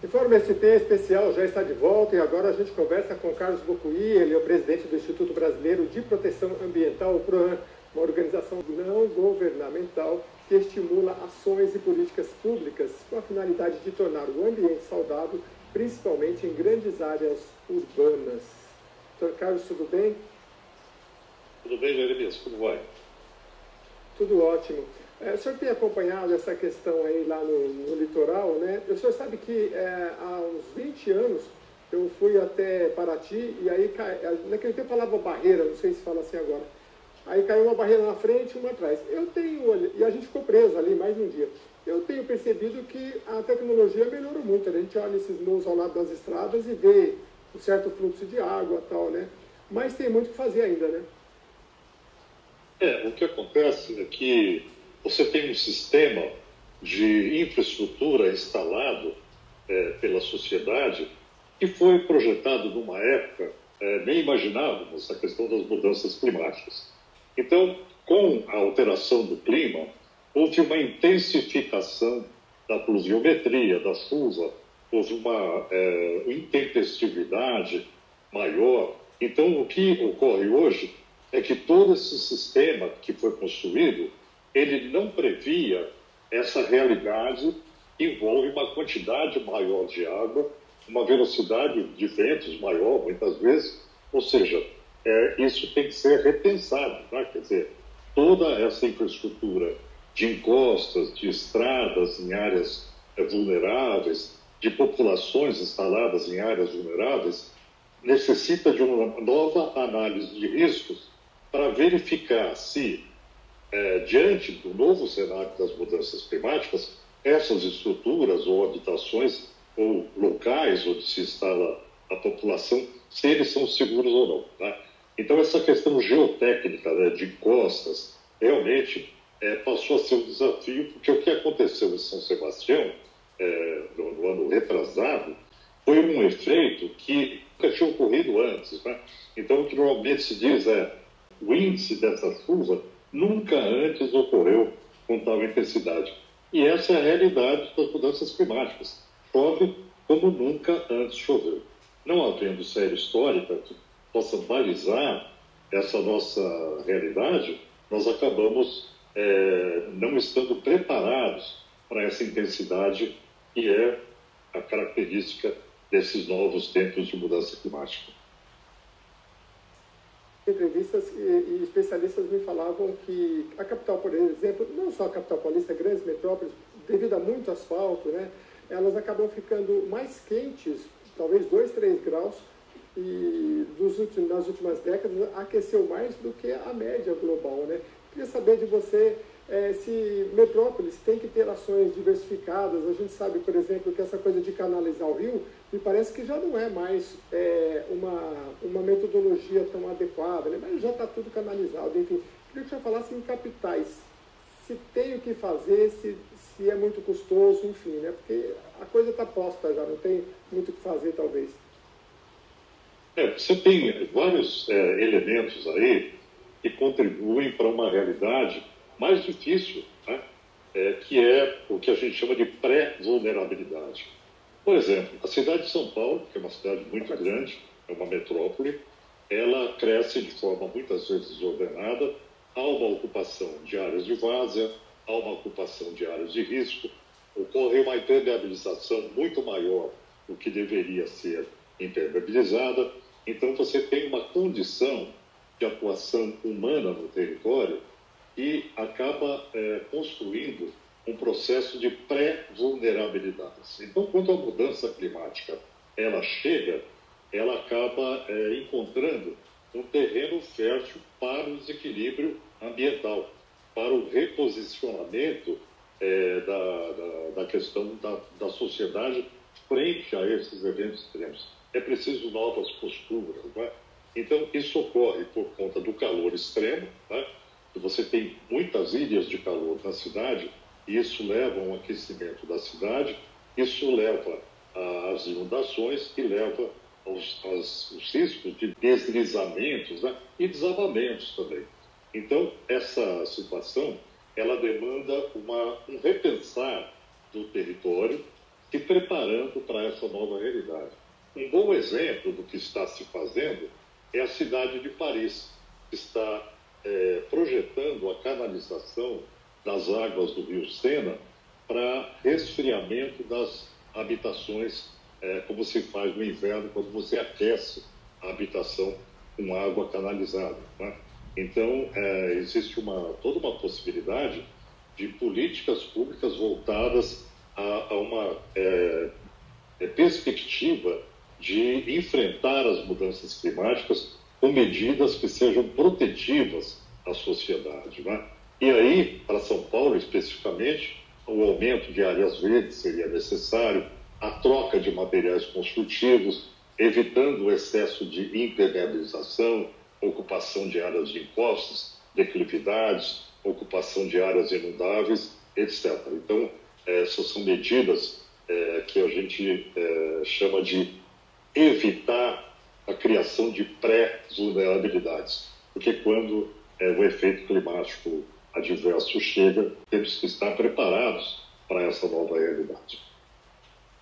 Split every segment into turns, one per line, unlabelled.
Informe SP especial já está de volta e agora a gente conversa com Carlos Bocuí, ele é o presidente do Instituto Brasileiro de Proteção Ambiental, o PROAM, uma organização não governamental que estimula ações e políticas públicas com a finalidade de tornar o ambiente saudável, principalmente em grandes áreas urbanas. Dr. Carlos, tudo bem?
Tudo bem, Jeremias, como vai?
Tudo ótimo. O senhor tem acompanhado essa questão aí lá no litoral, né? O senhor sabe que há uns 20 anos eu fui até Paraty e aí, naquele tempo falava barreira, não sei se fala assim agora. Aí caiu uma barreira na frente e uma atrás. E a gente ficou preso ali mais um dia. Eu tenho percebido que a tecnologia melhorou muito. A gente olha esses morros ao lado das estradas e vê um certo fluxo de água e tal, né? Mas tem muito o que fazer ainda, né?
O que acontece é que você tem um sistema de infraestrutura instalado pela sociedade que foi projetado numa época, nem imaginávamos a questão das mudanças climáticas. Então, com a alteração do clima, houve uma intensificação da pluviometria, da chuva, houve uma intempestividade maior. Então, o que ocorre hoje é que todo esse sistema que foi construído, ele não previa essa realidade que envolve uma quantidade maior de água, uma velocidade de ventos maior, muitas vezes, ou seja, isso tem que ser repensado, né? Quer dizer, toda essa infraestrutura de encostas, de estradas em áreas vulneráveis, de populações instaladas em áreas vulneráveis, necessita de uma nova análise de riscos para verificar se, diante do novo cenário das mudanças climáticas, essas estruturas ou habitações ou locais onde se instala a população, se eles são seguros ou não, né? Então, essa questão geotécnica, né, de encostas, realmente passou a ser um desafio, porque o que aconteceu em São Sebastião, no ano retrasado, foi um efeito que nunca tinha ocorrido antes, né? Então, o que normalmente se diz o índice dessa chuva nunca antes ocorreu com tal intensidade. E essa é a realidade das mudanças climáticas. Chove como nunca antes choveu. Não havendo série histórica que possa balizar essa nossa realidade, nós acabamos não estando preparados para essa intensidade que é a característica desses novos tempos de mudança climática.
Entrevistas e especialistas me falavam que a capital, por exemplo, não só a capital paulista, grandes metrópoles, devido a muito asfalto, né, elas acabam ficando mais quentes, talvez 2, 3 graus, e nas últimas décadas aqueceu mais do que a média global, né? Queria saber de você se metrópoles têm que ter ações diversificadas. A gente sabe, por exemplo, que essa coisa de canalizar o rio, me parece que já não é mais uma metodologia tão adequada, né? Mas já está tudo canalizado. Enfim, queria que você falasse em capitais, se tem o que fazer, se é muito custoso, enfim, né? Porque a coisa está posta já, não tem muito o que fazer, talvez.
Você tem vários elementos aí que contribuem para uma realidade mais difícil, né? Que é o que a gente chama de pré-vulnerabilidade. Por exemplo, a cidade de São Paulo, que é uma cidade muito grande, é uma metrópole, ela cresce de forma muitas vezes desordenada, há uma ocupação de áreas de várzea, há uma ocupação de áreas de risco, ocorre uma impermeabilização muito maior do que deveria ser impermeabilizada. Então, você tem uma condição de atuação humana no território e acaba construindo um processo de pré-vulnerabilidade. Então, quando a mudança climática ela chega, ela acaba encontrando um terreno fértil para o desequilíbrio ambiental, para o reposicionamento da questão da sociedade frente a esses eventos extremos. É preciso novas posturas, né? Então, isso ocorre por conta do calor extremo, né? Você tem muitas ilhas de calor na cidade, e isso leva a um aquecimento da cidade, isso leva às inundações e leva aos riscos de deslizamentos, né? E desabamentos também. Então, essa situação, ela demanda um repensar do território, se preparando para essa nova realidade. Um bom exemplo do que está se fazendo é a cidade de Paris, que está projetando a canalização das águas do rio Sena para resfriamento das habitações, como se faz no inverno, quando você aquece a habitação com água canalizada, né? Então, existe toda uma possibilidade de políticas públicas voltadas a uma perspectiva de enfrentar as mudanças climáticas com medidas que sejam protetivas à sociedade, né? E aí, para São Paulo especificamente, o aumento de áreas verdes seria necessário, a troca de materiais construtivos, evitando o excesso de impermeabilização, ocupação de áreas de encostas, declividades, ocupação de áreas inundáveis, etc. Então, essas são medidas que a gente chama de evitar a criação de pré-vulnerabilidades, porque quando o efeito climático adverso chega, temos que estar preparados para essa nova realidade.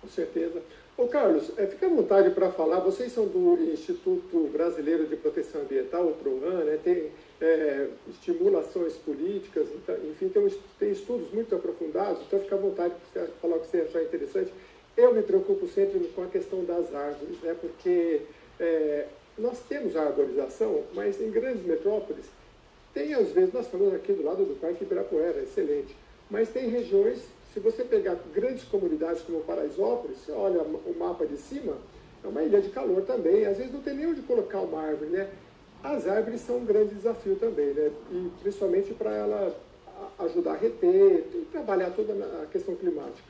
Com certeza. Ô Carlos, fica à vontade para falar, vocês são do Instituto Brasileiro de Proteção Ambiental, o PROAN, né? Tem estimulações políticas, então, enfim, tem estudos muito aprofundados, então fica à vontade para falar o que você achar interessante. Eu me preocupo sempre com a questão das árvores, né? Porque nós temos a arborização, mas em grandes metrópoles, tem às vezes, nós falamos aqui do lado do Parque Ibirapuera, excelente, mas tem regiões, se você pegar grandes comunidades como Paraisópolis, você olha o mapa de cima, é uma ilha de calor também, às vezes não tem nem onde colocar uma árvore, né? As árvores são um grande desafio também, né? E principalmente para ela ajudar a reter e trabalhar toda a questão climática.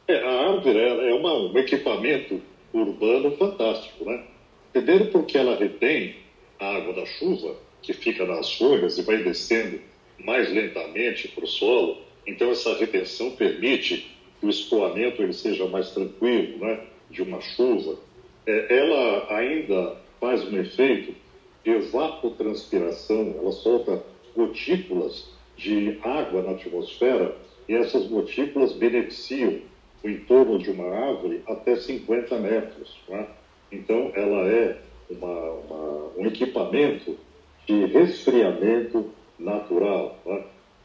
A árvore é um equipamento urbano fantástico, né? Primeiro porque ela retém a água da chuva, que fica nas folhas e vai descendo mais lentamente para o solo. Então, essa retenção permite que o escoamento ele seja mais tranquilo, né, de uma chuva. Ela ainda faz um efeito de evapotranspiração, ela solta gotículas de água na atmosfera e essas gotículas beneficiam o entorno de uma árvore até 50 metros. Né? Então, ela é um equipamento de resfriamento natural. Né?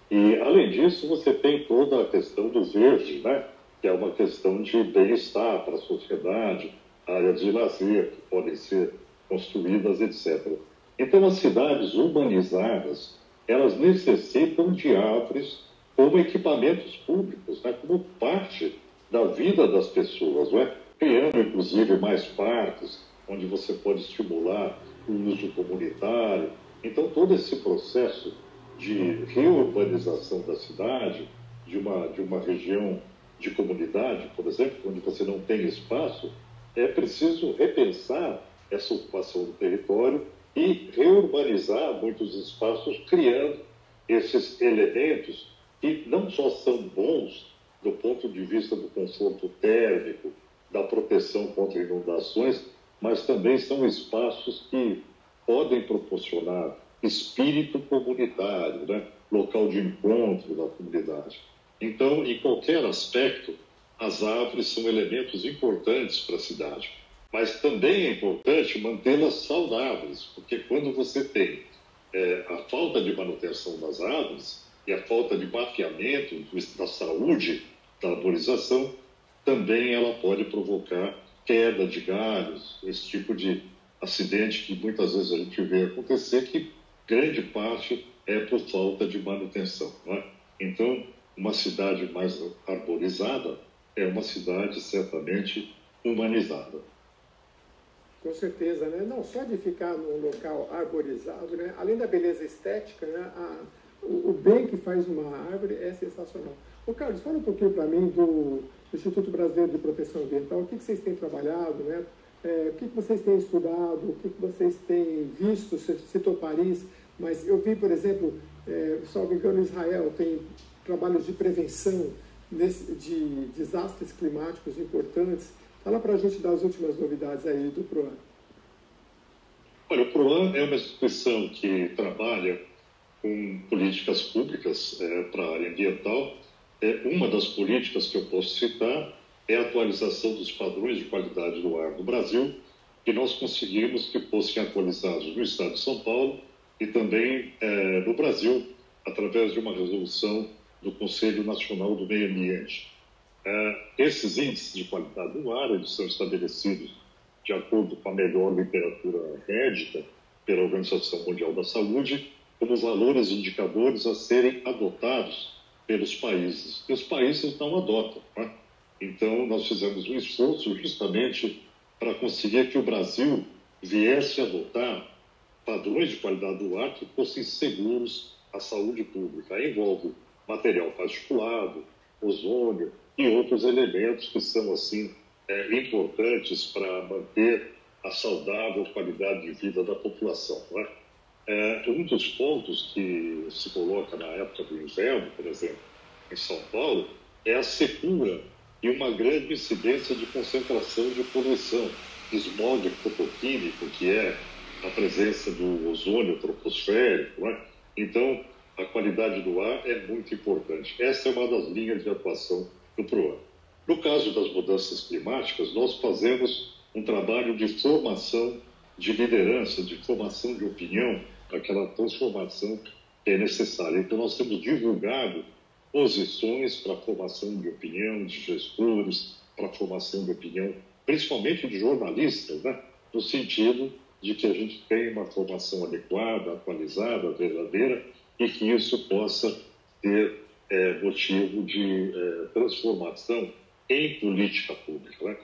E, além disso, você tem toda a questão do verde, né? Que é uma questão de bem-estar para a sociedade, áreas de lazer que podem ser construídas, etc. Então, as cidades urbanizadas, elas necessitam de árvores como equipamentos públicos, né? Como parte da vida das pessoas, né? Criando, inclusive, mais parques, onde você pode estimular o uso comunitário. Então, todo esse processo de reurbanização da cidade, de uma região de comunidade, por exemplo, onde você não tem espaço, é preciso repensar essa ocupação do território e reurbanizar muitos espaços, criando esses elementos que não só são bons do ponto de vista do conforto térmico, da proteção contra inundações, mas também são espaços que podem proporcionar espírito comunitário, né? Local de encontro da comunidade. Então, em qualquer aspecto, as árvores são elementos importantes para a cidade. Mas também é importante mantê-las saudáveis, porque quando você tem a falta de manutenção das árvores e a falta de mapeamento da saúde da arborização, também ela pode provocar queda de galhos, esse tipo de acidente que muitas vezes a gente vê acontecer, que grande parte é por falta de manutenção. Não é? Então, uma cidade mais arborizada é uma cidade certamente humanizada.
Com certeza, né? Não só de ficar num local arborizado, né? Além da beleza estética, né? O bem que faz uma árvore é sensacional. Ô Carlos, fala um pouquinho para mim do Instituto Brasileiro de Proteção Ambiental, o que vocês têm trabalhado, né? O que vocês têm estudado, o que vocês têm visto, você citou Paris, mas eu vi, por exemplo, salvo engano, Israel tem trabalhos de prevenção de desastres climáticos importantes. Fala para a gente das últimas novidades aí do PROAN.
Olha, o PROAN é uma instituição que trabalha com políticas públicas para a área ambiental Uma das políticas que eu posso citar é a atualização dos padrões de qualidade do ar no Brasil, que nós conseguimos que fossem atualizados no estado de São Paulo e também no Brasil, através de uma resolução do Conselho Nacional do Meio Ambiente. Esses índices de qualidade do ar, eles são estabelecidos de acordo com a melhor literatura médica pela Organização Mundial da Saúde, como valores indicadores a serem adotados pelos países. E os países não adotam, né? Então, nós fizemos um esforço justamente para conseguir que o Brasil viesse a adotar padrões de qualidade do ar que fossem seguros à saúde pública. Aí envolve material particulado, ozônio e outros elementos que são, assim, importantes para manter a saudável qualidade de vida da população, né? Um dos pontos que se coloca na época do inverno, por exemplo, em São Paulo, é a secura e uma grande incidência de concentração de poluição, smog fotoquímico, que é a presença do ozônio troposférico, né? Então, a qualidade do ar é muito importante. Essa é uma das linhas de atuação do PROAN. No caso das mudanças climáticas, nós fazemos um trabalho de formação de liderança, de formação de opinião, aquela transformação que é necessária. Então, nós temos divulgado posições para a formação de opinião de gestores, para a formação de opinião, principalmente de jornalistas, né? No sentido de que a gente tenha uma formação adequada, atualizada, verdadeira, e que isso possa ter motivo de transformação em política pública, né?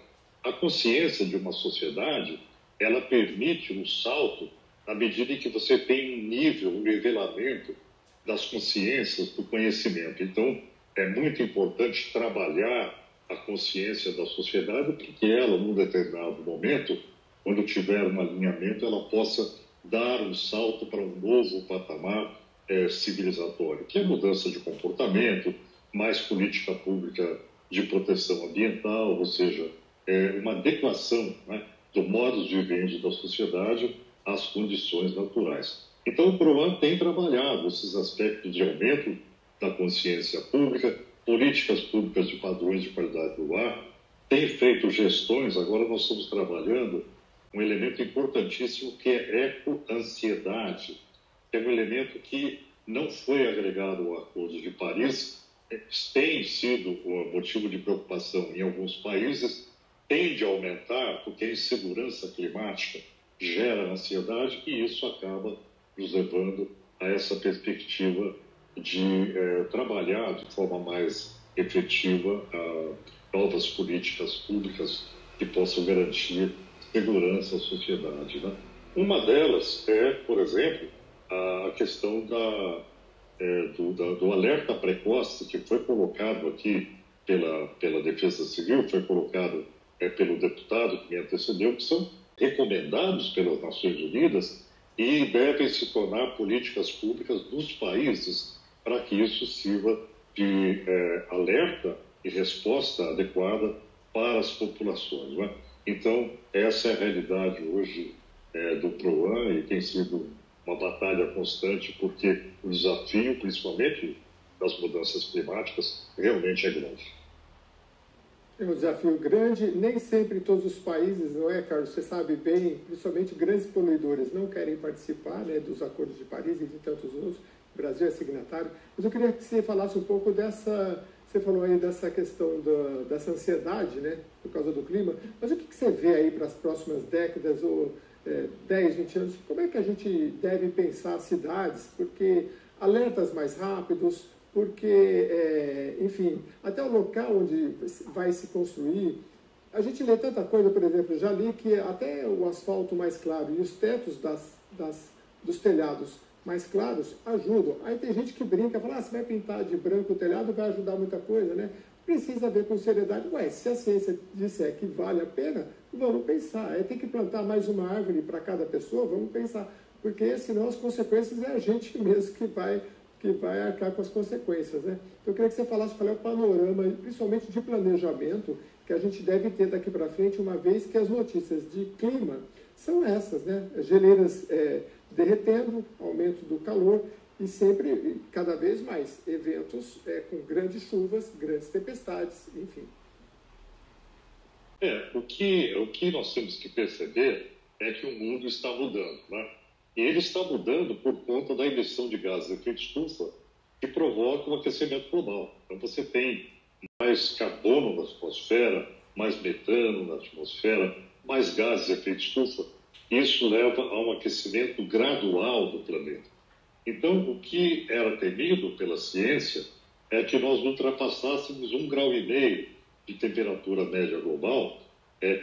A consciência de uma sociedade, ela permite um salto à medida em que você tem um nível, um nivelamento das consciências, do conhecimento. Então, é muito importante trabalhar a consciência da sociedade, porque ela, num determinado momento, quando tiver um alinhamento, ela possa dar um salto para um novo patamar civilizatório, que é mudança de comportamento, mais política pública de proteção ambiental, ou seja, uma adequação, né, do modo de viver da sociedade às condições naturais. Então, o PROAN tem trabalhado esses aspectos de aumento da consciência pública, políticas públicas de padrões de qualidade do ar, tem feito gestões. Agora nós estamos trabalhando um elemento importantíssimo que é eco-ansiedade, que é um elemento que não foi agregado ao Acordo de Paris, tem sido um motivo de preocupação em alguns países, tende a aumentar porque a insegurança climática gera ansiedade e isso acaba nos levando a essa perspectiva de trabalhar de forma mais efetiva novas políticas públicas que possam garantir segurança à sociedade, né? Uma delas é, por exemplo, a questão do alerta precoce, que foi colocado aqui pela Defesa Civil, foi colocado pelo deputado que me antecedeu, que são recomendados pelas Nações Unidas e devem se tornar políticas públicas dos países para que isso sirva de alerta e resposta adequada para as populações, né? Então, essa é a realidade hoje do PROAN e tem sido uma batalha constante, porque o desafio, principalmente das mudanças climáticas, realmente é grande.
É um desafio grande, nem sempre todos os países, não é, Carlos? Você sabe bem, principalmente grandes poluidores não querem participar, né, dos Acordos de Paris e de tantos outros. O Brasil é signatário. Mas eu queria que você falasse um pouco dessa... Você falou aí dessa questão dessa ansiedade, né, por causa do clima. Mas o que você vê aí para as próximas décadas, ou 10, 20 anos? Como é que a gente deve pensar as cidades? Porque alertas mais rápidos, porque, enfim, até o local onde vai se construir, a gente lê tanta coisa. Por exemplo, já li que até o asfalto mais claro e os tetos dos telhados mais claros ajudam. Aí tem gente que brinca, fala, você vai pintar de branco o telhado, vai ajudar muita coisa, né? Precisa ver com seriedade. Ué, se a ciência disser que vale a pena, vamos pensar. Aí tem que plantar mais uma árvore para cada pessoa, vamos pensar. Porque senão as consequências é a gente mesmo que vai arcar com as consequências, né? Então eu queria que você falasse qual é o panorama, principalmente de planejamento, que a gente deve ter daqui para frente, uma vez que as notícias de clima são essas, né? Geleiras derretendo, aumento do calor, E sempre, cada vez mais, eventos com grandes chuvas, grandes tempestades, enfim.
O que nós temos que perceber é que o mundo está mudando, né? E ele está mudando por conta da emissão de gases de efeito estufa que provoca o aquecimento global. Então você tem mais carbono na atmosfera, mais metano na atmosfera, mais gases de efeito estufa. Isso leva a um aquecimento gradual do planeta. Então, o que era temido pela ciência é que nós ultrapassássemos 1,5 grau de temperatura média global,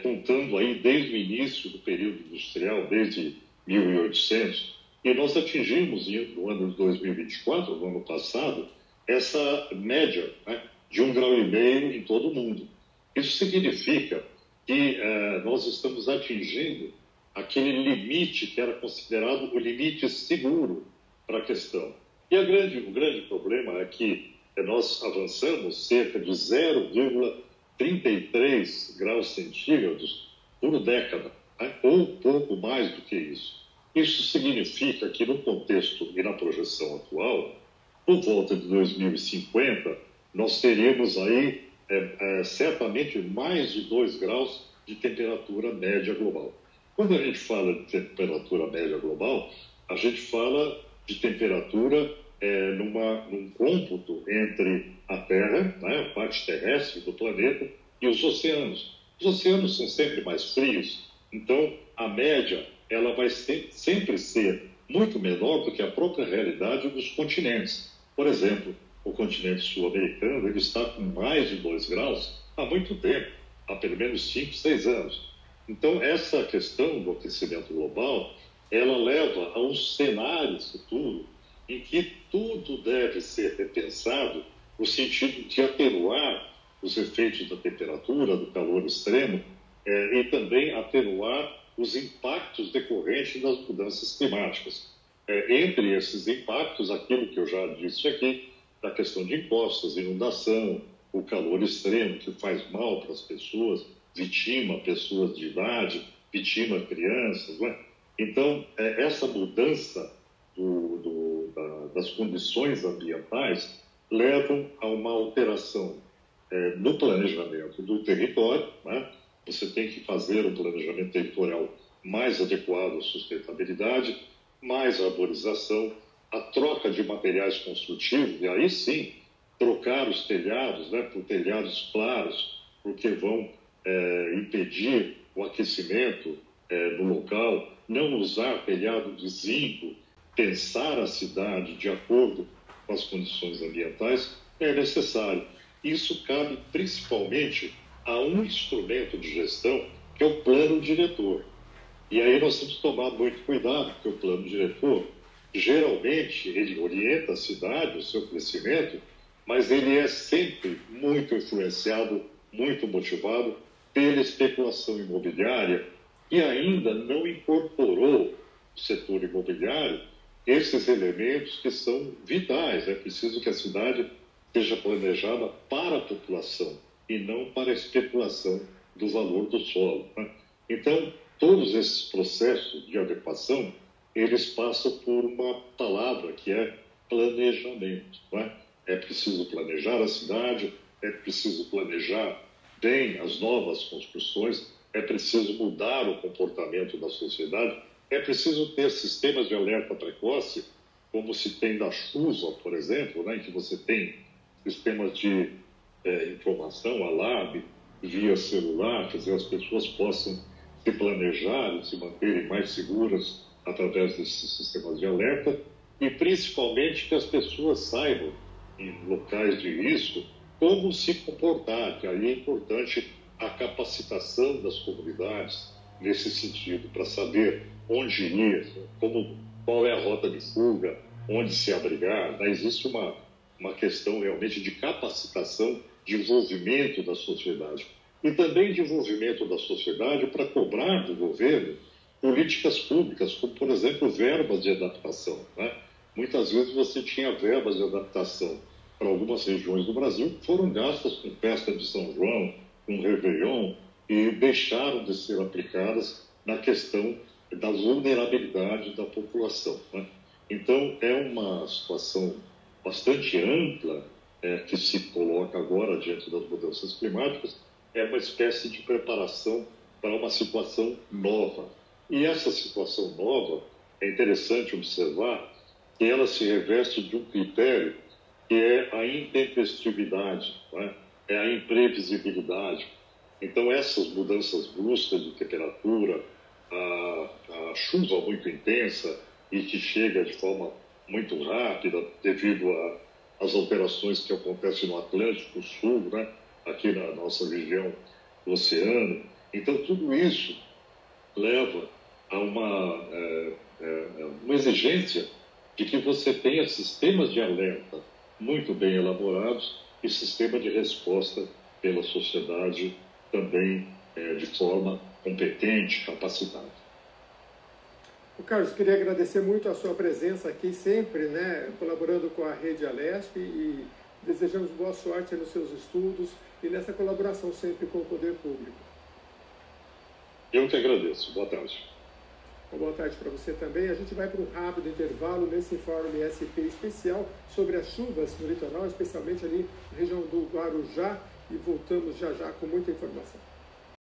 contando aí desde o início do período industrial, desde 1800, e nós atingimos, no ano de 2024, no ano passado, essa média, né, de 1,5 grau em todo o mundo. Isso significa que nós estamos atingindo aquele limite que era considerado o limite seguro para a questão. E o grande problema é que nós avançamos cerca de 0,33 graus centígrados por década, né? Ou pouco mais do que isso. Isso significa que no contexto e na projeção atual, por volta de 2050, nós teríamos aí certamente mais de 2 graus de temperatura média global. Quando a gente fala de temperatura média global, a gente fala de temperatura num cômputo entre a Terra, né, a parte terrestre do planeta, e os oceanos. Os oceanos são sempre mais frios, então a média ela vai sempre ser muito menor do que a própria realidade dos continentes. Por exemplo, o continente sul-americano ele está com mais de 2 graus há muito tempo, há pelo menos 5, 6 anos. Então, essa questão do aquecimento global, ela leva a um cenário futuro em que tudo deve ser repensado no sentido de atenuar os efeitos da temperatura, do calor extremo, e também atenuar os impactos decorrentes das mudanças climáticas. Entre esses impactos, aquilo que eu já disse aqui, da questão de encostas, inundação, o calor extremo que faz mal para as pessoas, vitima pessoas de idade, vitima crianças, né? Então, essa mudança das condições ambientais levam a uma alteração no planejamento do território, né? Você tem que fazer um planejamento territorial mais adequado à sustentabilidade, mais arborização, a troca de materiais construtivos, e aí sim, trocar os telhados, né, por telhados claros, porque vão impedir o aquecimento no local, não usar telhado de zinco, pensar a cidade de acordo com as condições ambientais, é necessário. Isso cabe principalmente a um instrumento de gestão, que é o plano diretor. E aí nós temos que tomar muito cuidado, porque o plano diretor, geralmente, ele orienta a cidade, o seu crescimento, mas ele é sempre muito influenciado, muito motivado pela especulação imobiliária e ainda não incorporou o setor imobiliário esses elementos que são vitais. É preciso que a cidade seja planejada para a população e não para a especulação do valor do solo, né? Então, todos esses processos de adequação, eles passam por uma palavra que é planejamento, né? É preciso planejar a cidade, é preciso planejar bem as novas construções, é preciso mudar o comportamento da sociedade, é preciso ter sistemas de alerta precoce, como se tem na chuva, por exemplo, né, em que você tem sistemas de informação, alarme, via celular, quer dizer, as pessoas possam se planejar e se manterem mais seguras através desses sistemas de alerta, e principalmente que as pessoas saibam, em locais de risco, como se comportar, que aí é importante a capacitação das comunidades nesse sentido, para saber onde ir, qual é a rota de fuga, onde se abrigar, né? Existe uma questão realmente de capacitação, de envolvimento da sociedade. E também de envolvimento da sociedade para cobrar do governo políticas públicas, como, por exemplo, verbas de adaptação, né? Muitas vezes você tinha verbas de adaptação para algumas regiões do Brasil que foram gastas com festa de São João, com Réveillon, e deixaram de ser aplicadas na questão da vulnerabilidade da população, né? Então, é uma situação bastante ampla que se coloca agora diante das mudanças climáticas, é uma espécie de preparação para uma situação nova. E essa situação nova, é interessante observar que ela se reveste de um critério que é a intempestividade, né? É a imprevisibilidade. Então, essas mudanças bruscas de temperatura, a chuva muito intensa e que chega de forma muito rápida devido às alterações que acontecem no Atlântico Sul, né? Aqui na nossa região do oceano. Então, tudo isso leva a uma exigência de que você tenha sistemas de alerta muito bem elaborados e sistema de resposta pela sociedade também de forma competente, capacitada.
O Carlos, queria agradecer muito a sua presença aqui sempre, né, colaborando com a Rede Alesp, e desejamos boa sorte nos seus estudos e nessa colaboração sempre com o poder público.
Eu que agradeço. Boa tarde.
Boa tarde para você também. A gente vai para um rápido intervalo nesse informe SP especial sobre as chuvas no litoral, especialmente ali na região do Guarujá, e voltamos já já com muita informação.